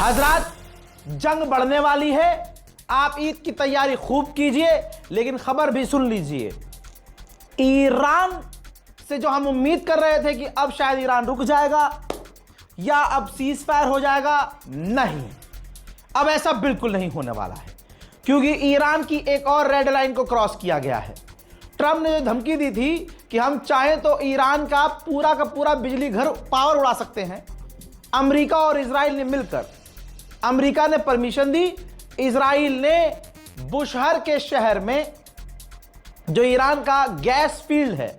हजरात, जंग बढ़ने वाली है। आप ईद की तैयारी खूब कीजिए, लेकिन खबर भी सुन लीजिए। ईरान से जो हम उम्मीद कर रहे थे कि अब शायद ईरान रुक जाएगा या अब सीज फायर हो जाएगा, नहीं, अब ऐसा बिल्कुल नहीं होने वाला है, क्योंकि ईरान की एक और रेड लाइन को क्रॉस किया गया है। ट्रंप ने जो धमकी दी थी कि हम चाहें तो ईरान का पूरा बिजली घर पावर उड़ा सकते हैं, अमेरिका और इजराइल ने मिलकर, अमेरिका ने परमिशन दी, इजराइल ने बुशहर के शहर में जो ईरान का गैस फील्ड है,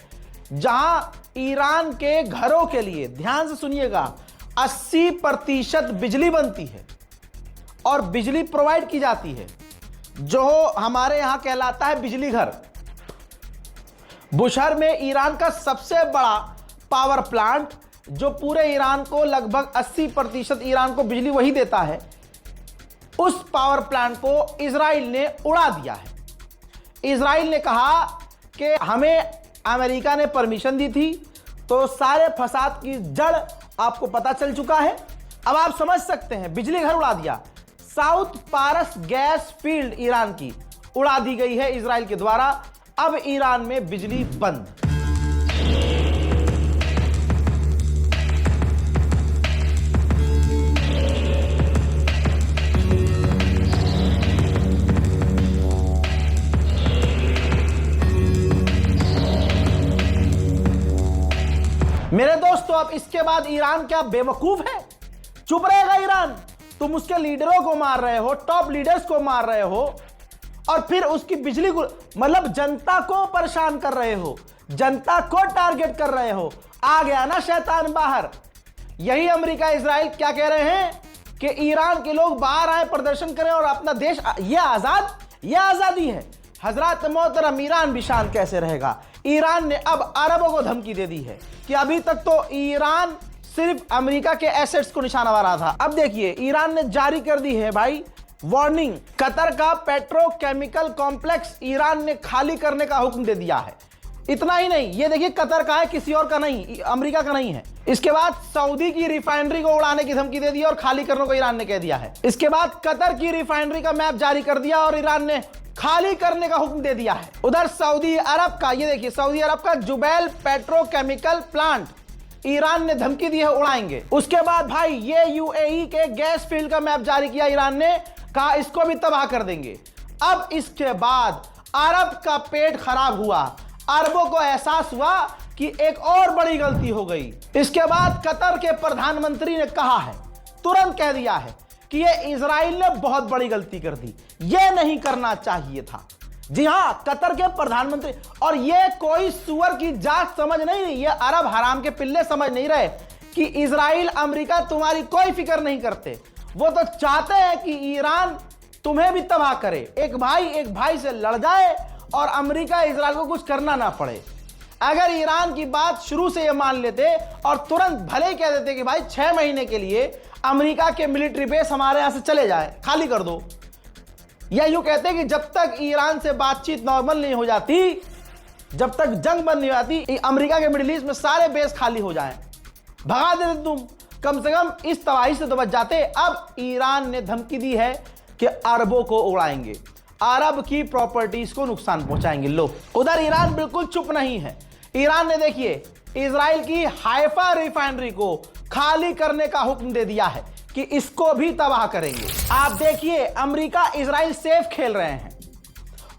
जहां ईरान के घरों के लिए, ध्यान से सुनिएगा, 80% बिजली बनती है और बिजली प्रोवाइड की जाती है, जो हमारे यहां कहलाता है बिजली घर। बुशहर में ईरान का सबसे बड़ा पावर प्लांट, जो पूरे ईरान को लगभग 80% ईरान को बिजली वही देता है, उस पावर प्लांट को इजराइल ने उड़ा दिया है। इजराइल ने कहा कि हमें अमेरिका ने परमिशन दी थी, तो सारे फसाद की जड़ आपको पता चल चुका है। अब आप समझ सकते हैं, बिजली घर उड़ा दिया। साउथ पारस गैस फील्ड ईरान की उड़ा दी गई है इजराइल के द्वारा। अब ईरान में बिजली बंद। मेरे दोस्तों, अब इसके बाद ईरान क्या बेवकूफ है? चुप रहेगा ईरान? तुम उसके लीडरों को मार रहे हो, टॉप लीडर्स को मार रहे हो, और फिर उसकी बिजली को, मतलब जनता को परेशान कर रहे हो, जनता को टारगेट कर रहे हो। आ गया ना शैतान बाहर। यही अमेरिका इजराइल क्या कह रहे हैं कि ईरान के लोग बाहर आए, प्रदर्शन करें और अपना देश, ये आजादी है। हजरत मोहतरम, ईरान भी शांत कैसे रहेगा? ईरान ने अब अरबों को धमकी दे दी है कि अभी तक तो ईरान सिर्फ अमेरिका के एसेट्स को निशाना बना रहा था। अब देखिए, ईरान ने जारी कर दी है भाई वार्निंग। कतर का पेट्रोकेमिकल कॉम्प्लेक्स ईरान ने खाली करने का हुक्म दे दिया है। इतना ही नहीं, ये देखिए कतर का है, किसी और का नहीं, अमेरिका का नहीं है। इसके बाद सऊदी की रिफाइनरी को उड़ाने की धमकी दे दी और खाली करने को ईरान ने कह दिया है। इसके बाद कतर की रिफाइनरी का मैप जारी कर दिया और ईरान ने खाली करने का हुक्म दे दिया है। उधर सऊदी अरब का, ये देखिए, सऊदी अरब का जुबैल पेट्रोकेमिकल प्लांट ईरान ने धमकी दी है, उड़ाएंगे। उसके बाद भाई ये यूएई के गैस फील्ड का मैप जारी किया ईरान ने, कहा इसको भी तबाह कर देंगे। अब इसके बाद अरब का पेट खराब हुआ, अरबों को एहसास हुआ कि एक और बड़ी गलती हो गई। इसके बाद कतर के प्रधानमंत्री ने कहा है, तुरंत कह दिया है कि ये इजराइल ने बहुत बड़ी गलती कर दी, ये नहीं करना चाहिए था। जी हां, कतर के प्रधानमंत्री, और ये कोई सुअर की जात समझ नहीं रही, ये अरब हराम के पिल्ले समझ नहीं रहे कि इजराइल अमेरिका तुम्हारी कोई फिक्र नहीं करते। वो तो चाहते हैं कि ईरान तुम्हें भी तबाह करे, एक भाई से लड़ जाए और अमेरिका इजराइल को कुछ करना ना पड़े। अगर ईरान की बात शुरू से ये मान लेते और तुरंत भले ही कह देते कि भाई 6 महीने के लिए अमेरिका के मिलिट्री बेस हमारे यहां से चले जाए, खाली कर दो, या यूं कहते कि जब तक ईरान से बातचीत नॉर्मल नहीं हो जाती, जब तक जंग बंद नहीं हो जाती, अमेरिका के मिडिल ईस्ट में सारे बेस खाली हो जाएं, भगा देते तुम, कम से कम इस तबाही से तो बच जाते। अब ईरान ने धमकी दी है कि अरबों को उड़ाएंगे, अरब की प्रॉपर्टीज को नुकसान पहुंचाएंगे। लो, उधर ईरान बिल्कुल चुप नहीं है। ईरान ने देखिए इजराइल की हाइफा रिफाइनरी को खाली करने का हुक्म दे दिया है कि इसको भी तबाह करेंगे। आप देखिए, अमेरिका इजराइल सेफ खेल रहे हैं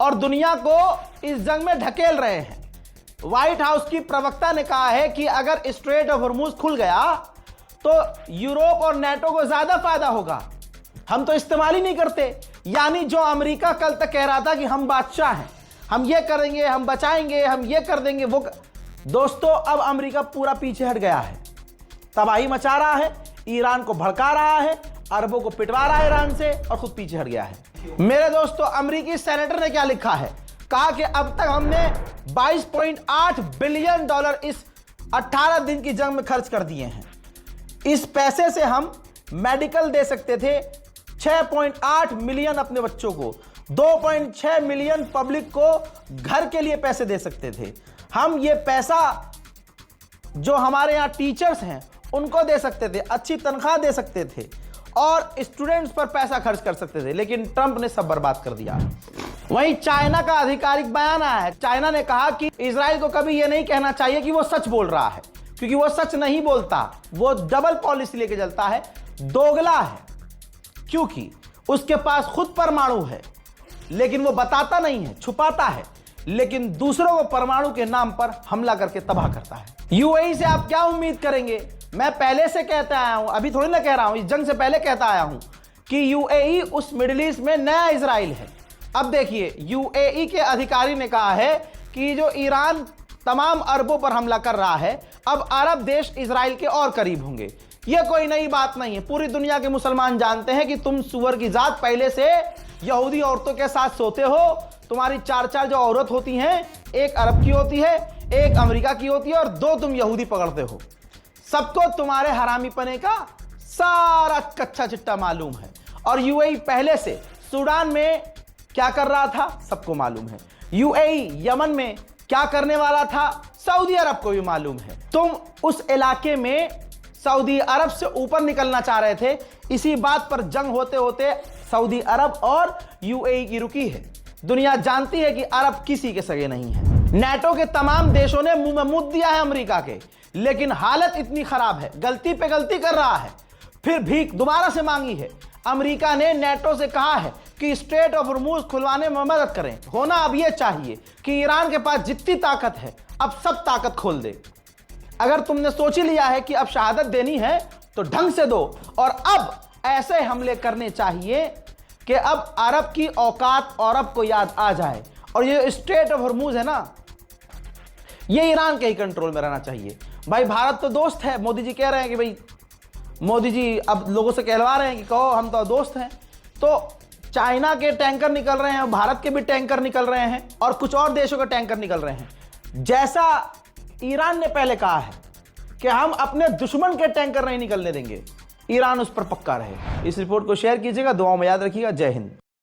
और दुनिया को इस जंग में ढकेल रहे हैं। व्हाइट हाउस की प्रवक्ता ने कहा है कि अगर स्ट्रेट ऑफ हॉर्मुज खुल गया तो यूरोप और नाटो को ज्यादा फायदा होगा, हम तो इस्तेमाल ही नहीं करते। यानी जो अमेरिका कल तक कह रहा था कि हम बादशाह हैं, हम ये करेंगे, हम बचाएंगे, हम ये कर देंगे, वो दोस्तों अब अमेरिका पूरा पीछे हट गया है, तबाही मचा रहा है, ईरान को भड़का रहा है, अरबों को पिटवा रहा है ईरान से, और खुद पीछे हट गया है। मेरे दोस्तों, अमेरिकी सेनेटर ने क्या लिखा है? कहा कि अब तक हमने $22.8 बिलियन इस 18 दिन की जंग में खर्च कर दिए हैं। इस पैसे से हम मेडिकल दे सकते थे 6.8 मिलियन अपने बच्चों को, 2.6 मिलियन पब्लिक को घर के लिए पैसे दे सकते थे। हम ये पैसा जो हमारे यहाँ टीचर्स हैं उनको दे सकते थे, अच्छी तनख्वाह दे सकते थे, और स्टूडेंट्स पर पैसा खर्च कर सकते थे, लेकिन ट्रंप ने सब बर्बाद कर दिया। वहीं चाइना का आधिकारिक बयान आया है। चाइना ने कहा कि इजराइल को कभी यह नहीं कहना चाहिए कि वो सच बोल रहा है, क्योंकि वो सच नहीं बोलता, वो डबल पॉलिसी लेके चलता है, दोगला है, क्योंकि उसके पास खुद परमाणु है लेकिन वो बताता नहीं है, छुपाता है, लेकिन दूसरों को परमाणु के नाम पर हमला करके तबाह करता है। यूएई से आप क्या उम्मीद करेंगे? मैं पहले से कहता आया हूं, अभी थोड़ी ना कह रहा हूं, इस जंग से पहले कहता आया हूं कि यूएई उस मिडिल ईस्ट में नया इजराइल है। अब देखिए, यूएई के अधिकारी ने कहा है कि जो ईरान तमाम अरबों पर हमला कर रहा है, अब अरब देश इजराइल के और करीब होंगे। यह कोई नई बात नहीं है, पूरी दुनिया के मुसलमान जानते हैं कि तुम सुअर की जात पहले से यहूदी औरतों के साथ सोते हो। तुम्हारी चार जो औरत होती हैं, एक अरब की होती है, एक अमेरिका की होती है और दो तुम यहूदी पकड़ते हो। सबको तुम्हारे हरामीपने का सारा कच्चा चिट्टा मालूम है। और यूएई पहले से सूडान में क्या कर रहा था सबको मालूम है। यूएई यमन में क्या करने वाला था सऊदी अरब को भी मालूम है। तुम उस इलाके में सऊदी अरब से ऊपर निकलना चाह रहे थे। इसी बात पर जंग होते होते सऊदी अरब और यूएई की रुकी है। दुनिया जानती है कि अरब किसी के सगे नहीं है। नेटो के तमाम देशों ने मुंह में मुद्द दिया है अमेरिका के, लेकिन हालत इतनी खराब है, गलती पे गलती कर रहा है, फिर भीख दोबारा से मांगी है। अमेरिका ने नेटो से कहा है कि स्ट्रेट ऑफ हॉर्मुज खुलवाने में मदद करें। होना अब यह चाहिए कि ईरान के पास जितनी ताकत है अब सब ताकत खोल दे। अगर तुमने सोच ही लिया है कि अब शहादत देनी है तो ढंग से दो, और अब ऐसे हमले करने चाहिए कि अब अरब की औकात अरब को याद आ जाए। और ये स्ट्रेट ऑफ हॉर्मुज है ना, ये ईरान के ही कंट्रोल में रहना चाहिए। भाई भारत तो दोस्त है, मोदी जी कह रहे हैं कि भाई, मोदी जी अब लोगों से कहलवा रहे हैं कि कहो हम तो दोस्त हैं। तो चाइना के टैंकर निकल रहे हैं, भारत के भी टैंकर निकल रहे हैं और कुछ और देशों के टैंकर निकल रहे हैं। जैसा ईरान ने पहले कहा है कि हम अपने दुश्मन के टैंकर नहीं निकलने देंगे, ईरान उस पर पक्का रहे। इस रिपोर्ट को शेयर कीजिएगा, दुआओं में याद रखिएगा। जय हिंद।